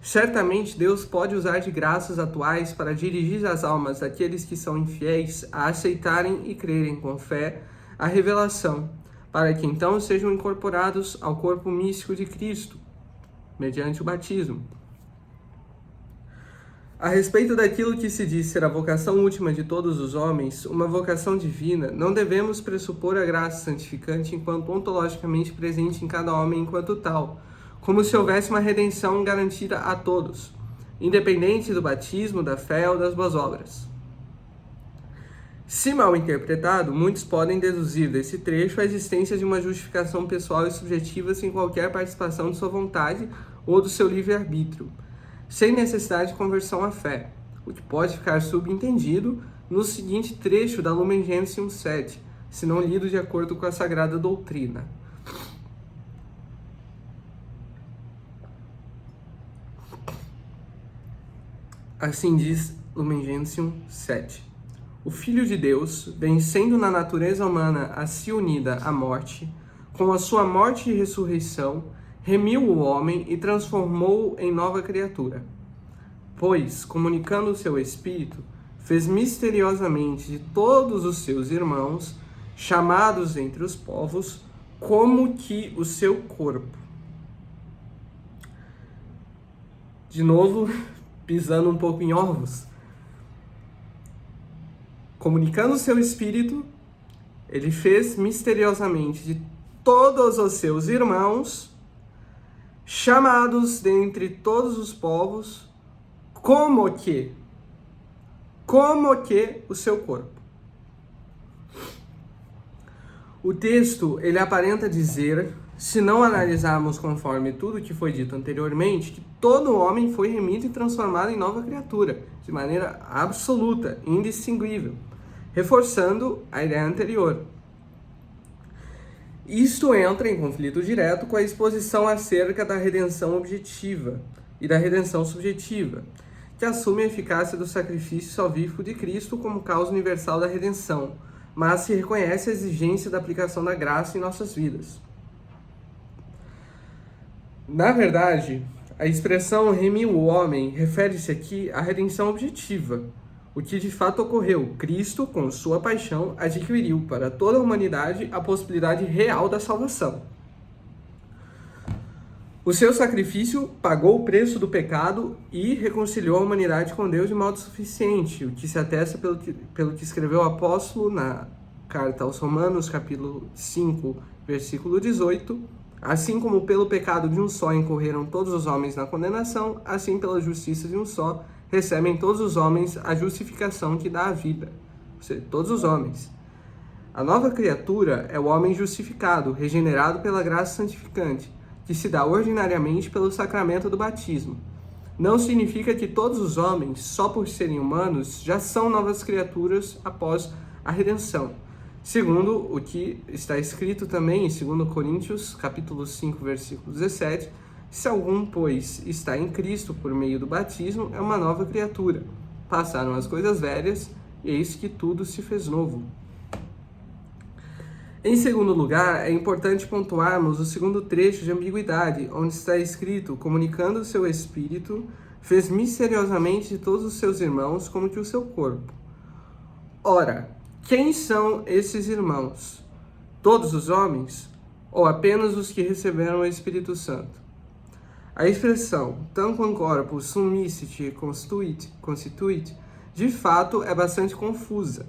Certamente Deus pode usar de graças atuais para dirigir as almas daqueles que são infiéis a aceitarem e crerem com fé a revelação, para que então sejam incorporados ao corpo místico de Cristo, mediante o batismo. A respeito daquilo que se diz ser a vocação última de todos os homens, uma vocação divina, não devemos pressupor a graça santificante enquanto ontologicamente presente em cada homem enquanto tal, como se houvesse uma redenção garantida a todos, independente do batismo, da fé ou das boas obras. Se mal interpretado, muitos podem deduzir desse trecho a existência de uma justificação pessoal e subjetiva sem qualquer participação de sua vontade ou do seu livre-arbítrio, sem necessidade de conversão à fé, o que pode ficar subentendido no seguinte trecho da Lumen Gentium 7, se não lido de acordo com a Sagrada Doutrina. Assim diz Lumen Gentium 7. O Filho de Deus, vencendo na natureza humana a si unida à morte, com a sua morte e ressurreição, remiu o homem e transformou-o em nova criatura. Pois, comunicando o seu Espírito, fez misteriosamente de todos os seus irmãos, chamados entre os povos, como que o seu corpo. De novo, pisando um pouco em ovos. Comunicando o seu Espírito, ele fez misteriosamente de todos os seus irmãos, chamados dentre todos os povos, como que o seu corpo. O texto, ele aparenta dizer, se não analisarmos conforme tudo que foi dito anteriormente, que todo homem foi remido e transformado em nova criatura, de maneira absoluta, indistinguível, reforçando a ideia anterior. Isto entra em conflito direto com a exposição acerca da redenção objetiva e da redenção subjetiva, que assume a eficácia do sacrifício salvífico de Cristo como causa universal da redenção, mas se reconhece a exigência da aplicação da graça em nossas vidas. Na verdade, a expressão remiu o homem refere-se aqui à redenção objetiva, o que de fato ocorreu. Cristo, com sua paixão, adquiriu para toda a humanidade a possibilidade real da salvação. O seu sacrifício pagou o preço do pecado e reconciliou a humanidade com Deus de modo suficiente, o que se atesta pelo que escreveu o apóstolo na carta aos Romanos, capítulo 5, versículo 18, assim como pelo pecado de um só incorreram todos os homens na condenação, assim pela justiça de um só recebem todos os homens a justificação que dá a vida, ou seja, todos os homens. A nova criatura é o homem justificado, regenerado pela graça santificante, que se dá ordinariamente pelo sacramento do batismo. Não significa que todos os homens, só por serem humanos, já são novas criaturas após a redenção, segundo o que está escrito também em 2 Coríntios, capítulo 5, versículo 17, Se algum, pois, está em Cristo por meio do batismo, é uma nova criatura. Passaram as coisas velhas, eis que tudo se fez novo. Em segundo lugar, é importante pontuarmos o segundo trecho de ambiguidade, onde está escrito: comunicando o seu espírito, fez misteriosamente de todos os seus irmãos como que o seu corpo. Ora, quem são esses irmãos? Todos os homens? Ou apenas os que receberam o Espírito Santo? A expressão tanquam corpus sum miscite constituit, de fato, é bastante confusa,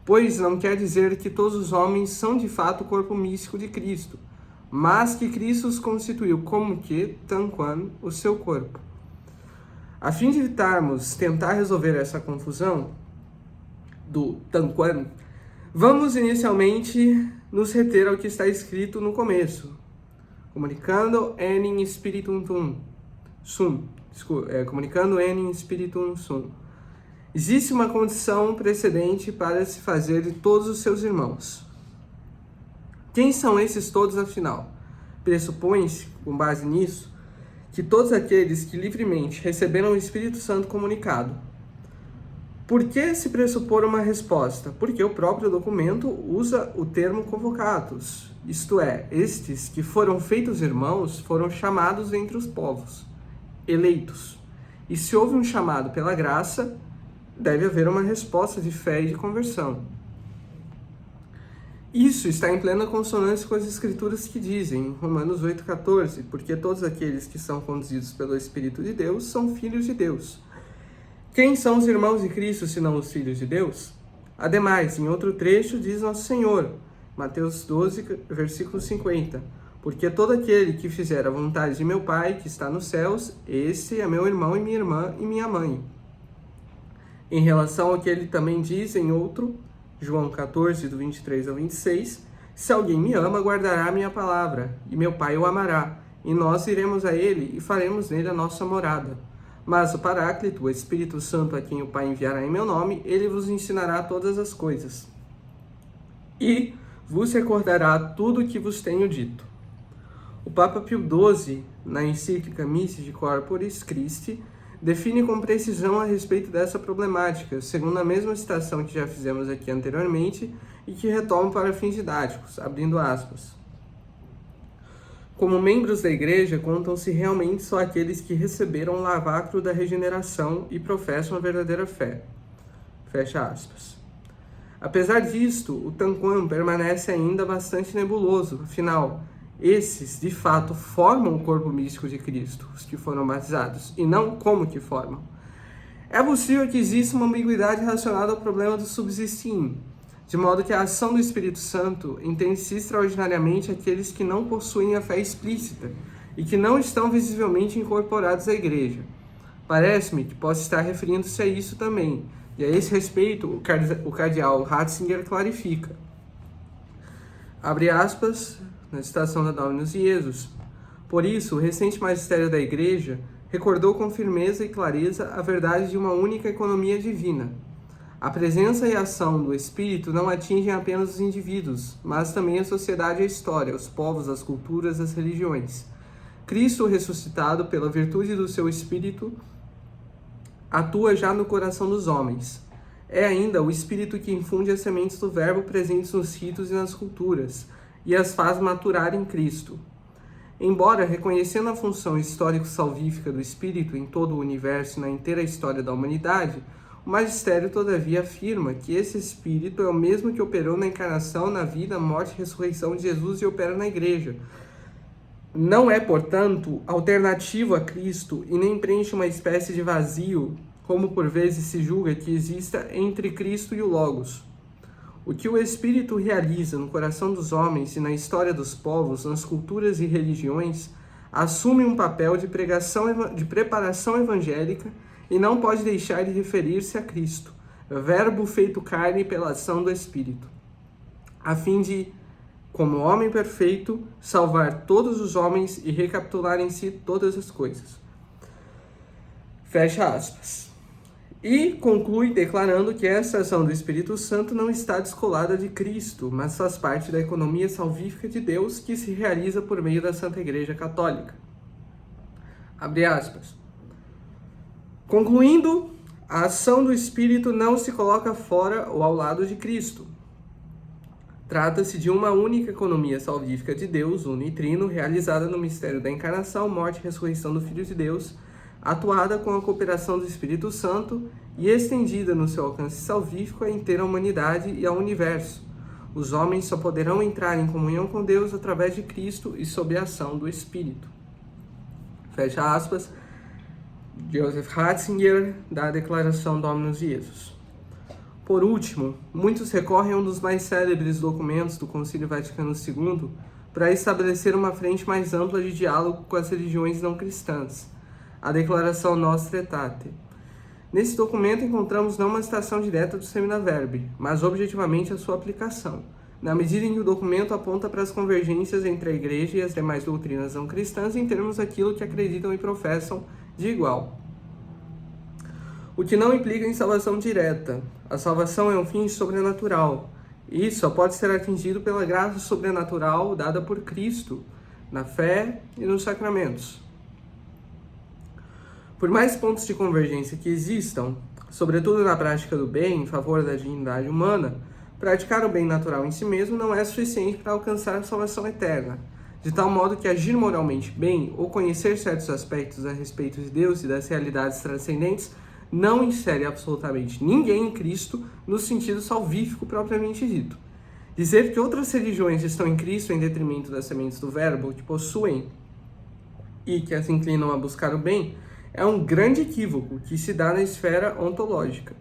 pois não quer dizer que todos os homens são de fato o corpo místico de Cristo, mas que Cristo os constituiu como que, tanquam, o seu corpo. A fim de tentar resolver essa confusão do tanquam, vamos inicialmente nos reter ao que está escrito no começo. Comunicando enim spiritum sum. Comunicando enim spiritum sum. Existe uma condição precedente para se fazer de todos os seus irmãos. Quem são esses todos, afinal? Pressupõe-se, com base nisso, que todos aqueles que livremente receberam o Espírito Santo comunicado. Por que se pressupor uma resposta? Porque o próprio documento usa o termo convocatus, isto é, estes que foram feitos irmãos foram chamados entre os povos, eleitos. E se houve um chamado pela graça, deve haver uma resposta de fé e de conversão. Isso está em plena consonância com as escrituras que dizem, em Romanos 8,14, porque todos aqueles que são conduzidos pelo Espírito de Deus são filhos de Deus. Quem são os irmãos de Cristo, senão os filhos de Deus? Ademais, em outro trecho, diz Nosso Senhor, Mateus 12, versículo 50, porque todo aquele que fizer a vontade de meu Pai, que está nos céus, esse é meu irmão e minha irmã e minha mãe. Em relação ao que ele também diz em outro, João 14, do 23 ao 26, se alguém me ama, guardará a minha palavra, e meu Pai o amará, e nós iremos a ele e faremos nele a nossa morada. Mas o Paráclito, o Espírito Santo, a quem o Pai enviará em meu nome, ele vos ensinará todas as coisas. E vos recordará tudo o que vos tenho dito. O Papa Pio XII, na encíclica Mistici Corporis Christi, define com precisão a respeito dessa problemática, segundo a mesma citação que já fizemos aqui anteriormente e que retomo para fins didáticos, abrindo aspas. Como membros da Igreja, contam-se realmente só aqueles que receberam o lavacro da regeneração e professam a verdadeira fé. Fecha aspas. Apesar disto, o tanquam permanece ainda bastante nebuloso, afinal, esses, de fato, formam o corpo místico de Cristo, os que foram batizados, e não como que formam. É possível que exista uma ambiguidade relacionada ao problema do subsistim, de modo que a ação do Espírito Santo entende-se extraordinariamente aqueles que não possuem a fé explícita e que não estão visivelmente incorporados à Igreja. Parece-me que possa estar referindo-se a isso também, e a esse respeito o cardeal Ratzinger clarifica. Abre aspas, na citação da Dominus Iesus. Por isso, o recente magistério da Igreja recordou com firmeza e clareza a verdade de uma única economia divina. A presença e a ação do Espírito não atingem apenas os indivíduos, mas também a sociedade e a história, os povos, as culturas, as religiões. Cristo ressuscitado pela virtude do seu Espírito atua já no coração dos homens. É ainda o Espírito que infunde as sementes do Verbo presentes nos ritos e nas culturas, e as faz maturar em Cristo. Embora reconhecendo a função histórico-salvífica do Espírito em todo o universo e na inteira história da humanidade, o magistério, todavia, afirma que esse Espírito é o mesmo que operou na encarnação, na vida, morte e ressurreição de Jesus e opera na Igreja. Não é, portanto, alternativo a Cristo e nem preenche uma espécie de vazio, como por vezes se julga que exista entre Cristo e o Logos. O que o Espírito realiza no coração dos homens e na história dos povos, nas culturas e religiões, assume um papel de preparação evangélica e não pode deixar de referir-se a Cristo, Verbo feito carne pela ação do Espírito, a fim de, como homem perfeito, salvar todos os homens e recapitular em si todas as coisas. Fecha aspas. E conclui declarando que essa ação do Espírito Santo não está descolada de Cristo, mas faz parte da economia salvífica de Deus que se realiza por meio da Santa Igreja Católica. Abre aspas. Concluindo, a ação do Espírito não se coloca fora ou ao lado de Cristo. Trata-se de uma única economia salvífica de Deus, uno e trino, realizada no mistério da encarnação, morte e ressurreição do Filho de Deus, atuada com a cooperação do Espírito Santo e estendida no seu alcance salvífico à inteira humanidade e ao universo. Os homens só poderão entrar em comunhão com Deus através de Cristo e sob a ação do Espírito. Fecha aspas. Joseph Ratzinger, da Declaração Dominus Jesus. Por último, muitos recorrem a um dos mais célebres documentos do Concílio Vaticano II para estabelecer uma frente mais ampla de diálogo com as religiões não cristãs, a Declaração Nostra Aetate. Nesse documento encontramos não uma citação direta do Semina Verbi, mas objetivamente a sua aplicação, na medida em que o documento aponta para as convergências entre a Igreja e as demais doutrinas não cristãs em termos daquilo que acreditam e professam de igual. O que não implica em salvação direta. A salvação é um fim sobrenatural, e só pode ser atingido pela graça sobrenatural dada por Cristo, na fé e nos sacramentos. Por mais pontos de convergência que existam, sobretudo na prática do bem em favor da dignidade humana, praticar o bem natural em si mesmo não é suficiente para alcançar a salvação eterna, de tal modo que agir moralmente bem ou conhecer certos aspectos a respeito de Deus e das realidades transcendentes não insere absolutamente ninguém em Cristo no sentido salvífico propriamente dito. Dizer que outras religiões estão em Cristo em detrimento das sementes do Verbo que possuem e que as inclinam a buscar o bem é um grande equívoco que se dá na esfera ontológica.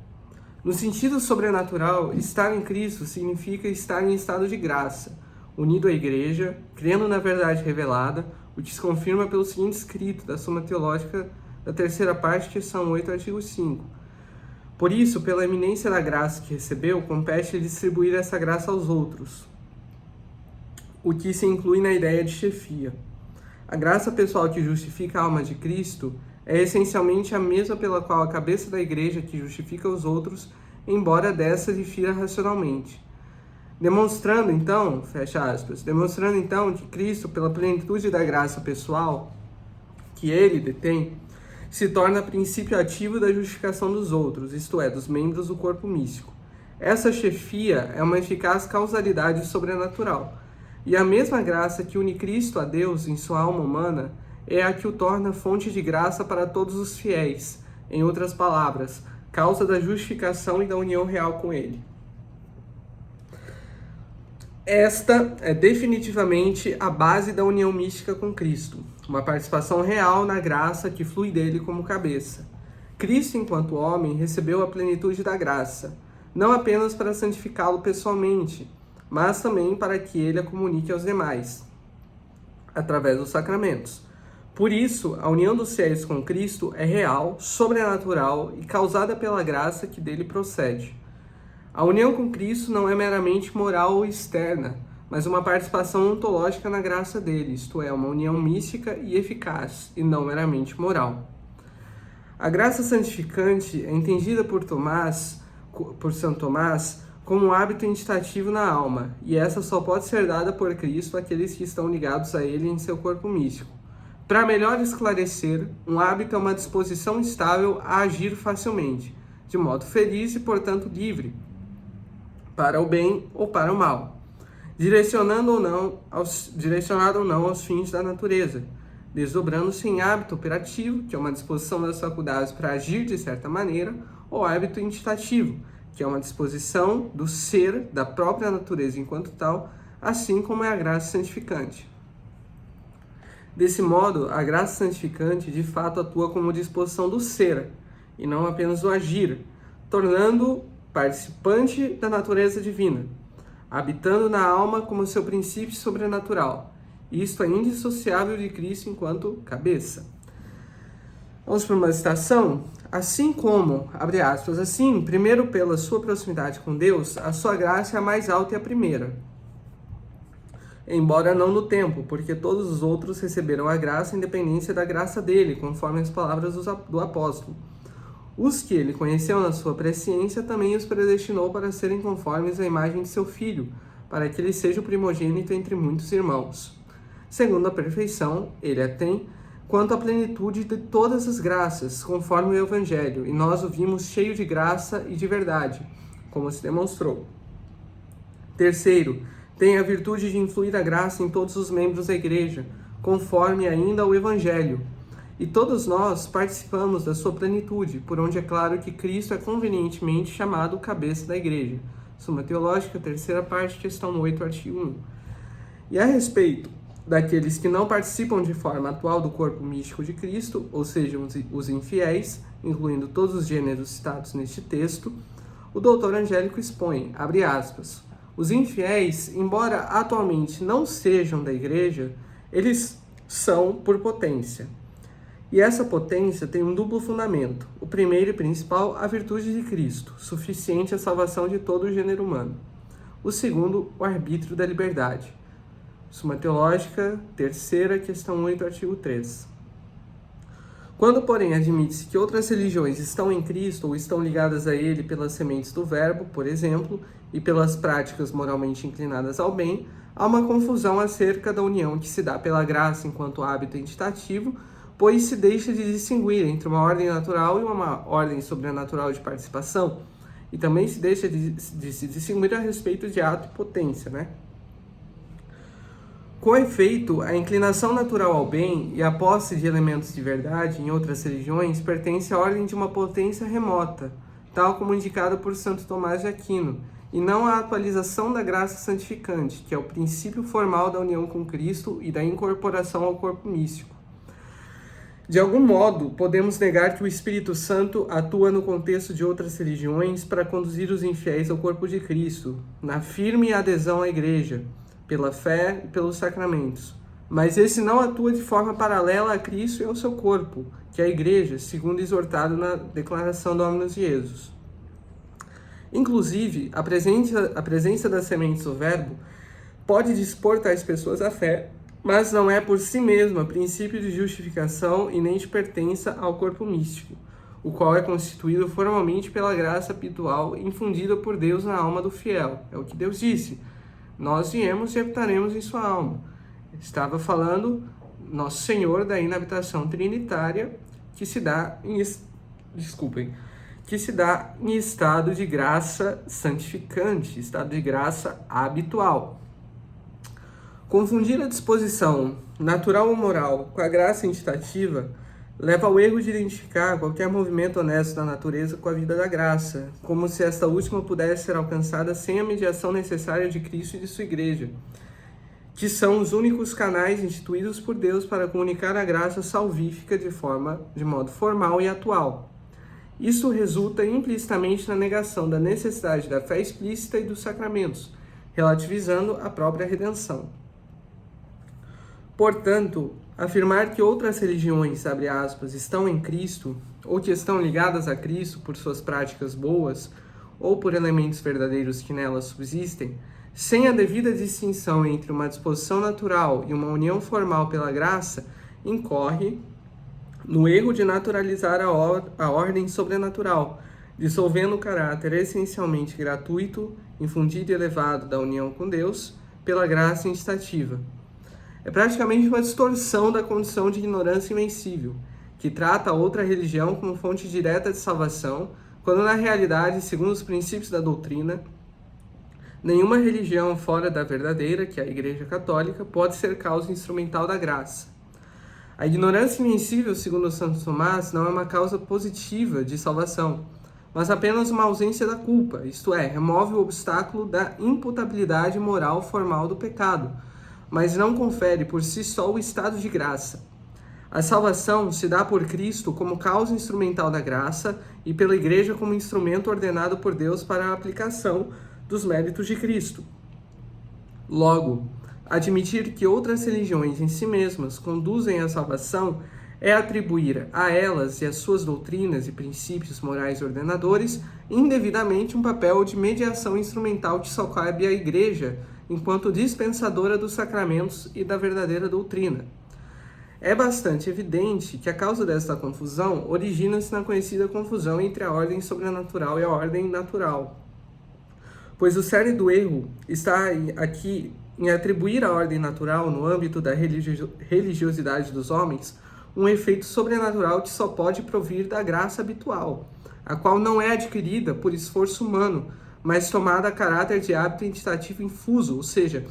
No sentido sobrenatural, estar em Cristo significa estar em estado de graça, unido à Igreja, crendo na verdade revelada, o que se confirma pelo seguinte escrito da Suma Teológica da terceira parte, questão 8, artigo 5. Por isso, pela eminência da graça que recebeu, compete-lhe distribuir essa graça aos outros, o que se inclui na ideia de chefia. A graça pessoal que justifica a alma de Cristo é essencialmente a mesma pela qual a cabeça da Igreja que justifica os outros, embora dessa difira racionalmente. Demonstrando então que Cristo, pela plenitude da graça pessoal que ele detém, se torna princípio ativo da justificação dos outros, isto é, dos membros do corpo místico. Essa chefia é uma eficaz causalidade sobrenatural, e a mesma graça que une Cristo a Deus em sua alma humana é a que o torna fonte de graça para todos os fiéis, em outras palavras, causa da justificação e da união real com ele. Esta é definitivamente a base da união mística com Cristo, uma participação real na graça que flui dele como cabeça. Cristo, enquanto homem, recebeu a plenitude da graça, não apenas para santificá-lo pessoalmente, mas também para que ele a comunique aos demais, através dos sacramentos. Por isso, a união dos fiéis com Cristo é real, sobrenatural e causada pela graça que dele procede. A união com Cristo não é meramente moral ou externa, mas uma participação ontológica na graça dele, isto é, uma união mística e eficaz, e não meramente moral. A graça santificante é entendida por São Tomás, como um hábito intitativo na alma, e essa só pode ser dada por Cristo àqueles que estão ligados a ele em seu corpo místico. Para melhor esclarecer, um hábito é uma disposição estável a agir facilmente, de modo feliz e, portanto, livre, para o bem ou para o mal, direcionado ou não aos fins da natureza, desdobrando-se em hábito operativo, que é uma disposição das faculdades para agir de certa maneira, ou hábito intitativo, que é uma disposição do ser, da própria natureza enquanto tal, assim como é a graça santificante. Desse modo, a graça santificante de fato atua como disposição do ser, e não apenas do agir, tornando participante da natureza divina, habitando na alma como seu princípio sobrenatural. Isto é indissociável de Cristo enquanto cabeça. Vamos para uma citação? Assim como, abre aspas, assim, primeiro pela sua proximidade com Deus, a sua graça é a mais alta e a primeira, embora não no tempo, porque todos os outros receberam a graça em dependência da graça dele, conforme as palavras do apóstolo. Os que ele conheceu na sua presciência também os predestinou para serem conformes à imagem de seu Filho, para que ele seja o primogênito entre muitos irmãos. Segundo a perfeição, ele a tem, quanto à plenitude de todas as graças, conforme o Evangelho, e nós o vimos cheio de graça e de verdade, como se demonstrou. Terceiro, tem a virtude de influir a graça em todos os membros da Igreja, conforme ainda o Evangelho. E todos nós participamos da sua plenitude, por onde é claro que Cristo é convenientemente chamado cabeça da Igreja. Suma Teológica, terceira parte, questão 8, artigo 1. E a respeito daqueles que não participam de forma atual do corpo místico de Cristo, ou seja, os infiéis, incluindo todos os gêneros citados neste texto, o doutor Angélico expõe, abre aspas, os infiéis, embora atualmente não sejam da Igreja, eles são por potência. E essa potência tem um duplo fundamento. O primeiro e principal, a virtude de Cristo, suficiente à salvação de todo o gênero humano. O segundo, o arbítrio da liberdade. Suma Teológica, terceira, questão 8, artigo 3. Quando, porém, admite-se que outras religiões estão em Cristo ou estão ligadas a Ele pelas sementes do Verbo, por exemplo, e pelas práticas moralmente inclinadas ao bem, há uma confusão acerca da união que se dá pela graça enquanto hábito entitativo, pois se deixa de distinguir entre uma ordem natural e uma ordem sobrenatural de participação, e também se deixa de se distinguir a respeito de ato e potência, né? Com efeito, a inclinação natural ao bem e a posse de elementos de verdade em outras religiões pertence à ordem de uma potência remota, tal como indicado por Santo Tomás de Aquino, e não à atualização da graça santificante, que é o princípio formal da união com Cristo e da incorporação ao corpo místico. De algum modo, podemos negar que o Espírito Santo atua no contexto de outras religiões para conduzir os infiéis ao corpo de Cristo, na firme adesão à Igreja, pela fé e pelos sacramentos. Mas esse não atua de forma paralela a Cristo e ao seu corpo, que é a Igreja, segundo exortado na declaração Dominus Jesus. Inclusive, a presença das sementes do Verbo pode dispor tais pessoas à fé, mas não é por si mesma princípio de justificação e nem de pertença ao corpo místico, o qual é constituído formalmente pela graça habitual infundida por Deus na alma do fiel. É o que Deus disse, nós viemos e habitaremos em sua alma. Estava falando Nosso Senhor da inabitação trinitária que se dá em estado de graça santificante, estado de graça habitual. Confundir a disposição natural ou moral com a graça incitativa leva ao erro de identificar qualquer movimento honesto da natureza com a vida da graça, como se esta última pudesse ser alcançada sem a mediação necessária de Cristo e de sua Igreja, que são os únicos canais instituídos por Deus para comunicar a graça salvífica de modo formal e atual. Isso resulta implicitamente na negação da necessidade da fé explícita e dos sacramentos, relativizando a própria redenção. Portanto, afirmar que outras religiões, abre aspas, estão em Cristo, ou que estão ligadas a Cristo por suas práticas boas, ou por elementos verdadeiros que nelas subsistem, sem a devida distinção entre uma disposição natural e uma união formal pela graça, incorre no erro de naturalizar a ordem sobrenatural, dissolvendo o caráter essencialmente gratuito, infundido e elevado da união com Deus pela graça incitativa. É praticamente uma distorção da condição de ignorância invencível, que trata a outra religião como fonte direta de salvação, quando na realidade, segundo os princípios da doutrina, nenhuma religião fora da verdadeira, que é a Igreja Católica, pode ser causa instrumental da graça. A ignorância invencível, segundo Santo Tomás, não é uma causa positiva de salvação, mas apenas uma ausência da culpa, isto é, remove o obstáculo da imputabilidade moral formal do pecado, mas não confere por si só o estado de graça. A salvação se dá por Cristo como causa instrumental da graça e pela Igreja como instrumento ordenado por Deus para a aplicação dos méritos de Cristo. Logo, admitir que outras religiões em si mesmas conduzem à salvação é atribuir a elas e às suas doutrinas e princípios morais ordenadores indevidamente um papel de mediação instrumental que só cabe à Igreja enquanto dispensadora dos sacramentos e da verdadeira doutrina. É bastante evidente que a causa desta confusão origina-se na conhecida confusão entre a ordem sobrenatural e a ordem natural, pois o cerne do erro está aqui em atribuir à ordem natural, no âmbito da religiosidade dos homens, um efeito sobrenatural que só pode provir da graça habitual, a qual não é adquirida por esforço humano, mas tomada a caráter de hábito intitativo infuso, ou seja,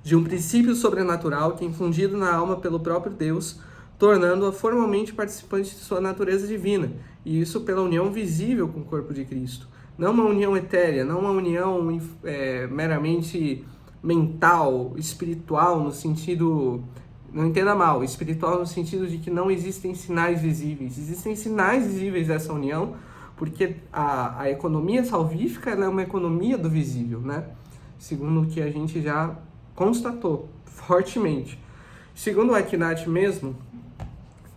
de um princípio sobrenatural que é infundido na alma pelo próprio Deus, tornando-a formalmente participante de sua natureza divina, e isso pela união visível com o corpo de Cristo. Não uma união etérea, não uma união meramente mental, espiritual, no sentido... Não entenda mal, espiritual no sentido de que não existem sinais visíveis. Existem sinais visíveis dessa união, porque a economia salvífica ela é uma economia do visível, né? Segundo o que a gente já constatou fortemente. Segundo o Akinat mesmo,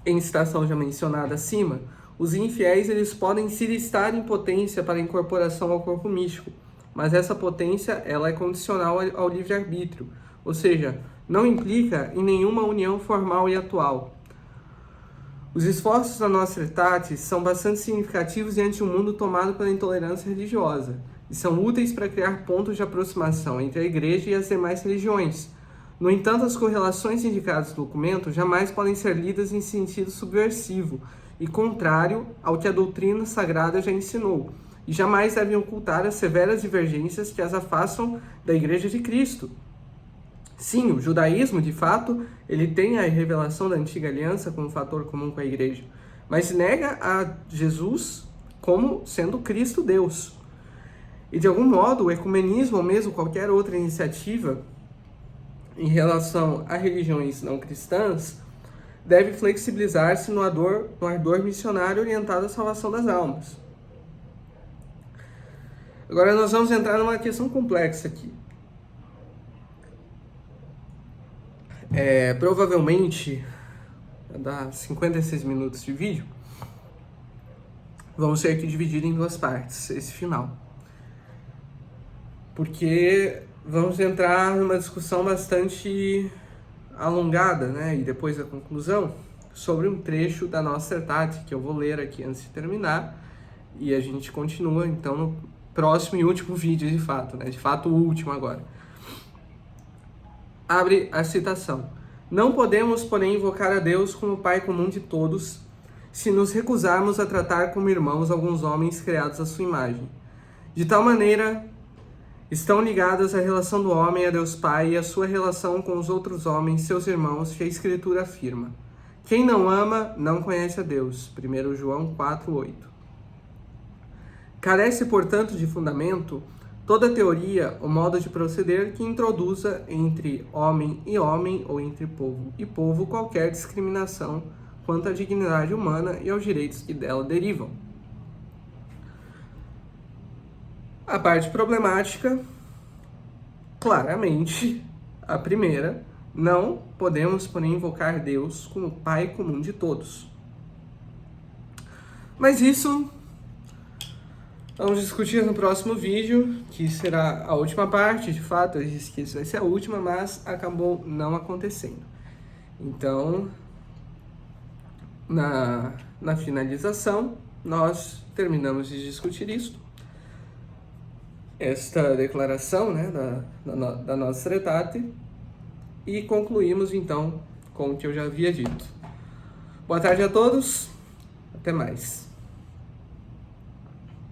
em citação já mencionada acima, os infiéis eles podem se listar em potência para incorporação ao corpo místico, mas essa potência ela é condicional ao livre-arbítrio, ou seja, não implica em nenhuma união formal e atual. Os esforços da nossa Tretatis são bastante significativos diante de um mundo tomado pela intolerância religiosa, e são úteis para criar pontos de aproximação entre a Igreja e as demais religiões. No entanto, as correlações indicadas no documento jamais podem ser lidas em sentido subversivo e contrário ao que a doutrina sagrada já ensinou, e jamais devem ocultar as severas divergências que as afastam da Igreja de Cristo. Sim, o judaísmo, de fato, ele tem a revelação da antiga aliança como fator comum com a Igreja, mas nega a Jesus como sendo Cristo Deus. E, de algum modo, o ecumenismo, ou mesmo qualquer outra iniciativa em relação a religiões não cristãs, deve flexibilizar-se no ardor missionário orientado à salvação das almas. Agora nós vamos entrar numa questão complexa aqui. Provavelmente, dá 56 minutos de vídeo, vamos ter que dividir em duas partes esse final. Porque vamos entrar numa discussão bastante alongada, né? E depois da conclusão, sobre um trecho da nossa Tretatis, que eu vou ler aqui antes de terminar, e a gente continua, então, no próximo e último vídeo, de fato, né? De fato, o último agora. Abre a citação. Não podemos, porém, invocar a Deus como Pai comum de todos, se nos recusarmos a tratar como irmãos alguns homens criados à sua imagem. De tal maneira, estão ligadas a relação do homem a Deus Pai e a sua relação com os outros homens, seus irmãos, que a Escritura afirma. Quem não ama, não conhece a Deus. 1 João 4:8. Carece, portanto, de fundamento toda teoria ou modo de proceder que introduza entre homem ou entre povo e povo qualquer discriminação quanto à dignidade humana e aos direitos que dela derivam. A parte problemática, claramente, a primeira, não podemos, porém, invocar Deus como Pai comum de todos. Mas isso vamos discutir no próximo vídeo, que será a última parte. De fato, eu disse que isso vai ser a última, mas acabou não acontecendo. Então, na finalização, nós terminamos de discutir isso. Esta declaração, né, da nossa Tretatis, e concluímos então com o que eu já havia dito. Boa tarde a todos, até mais.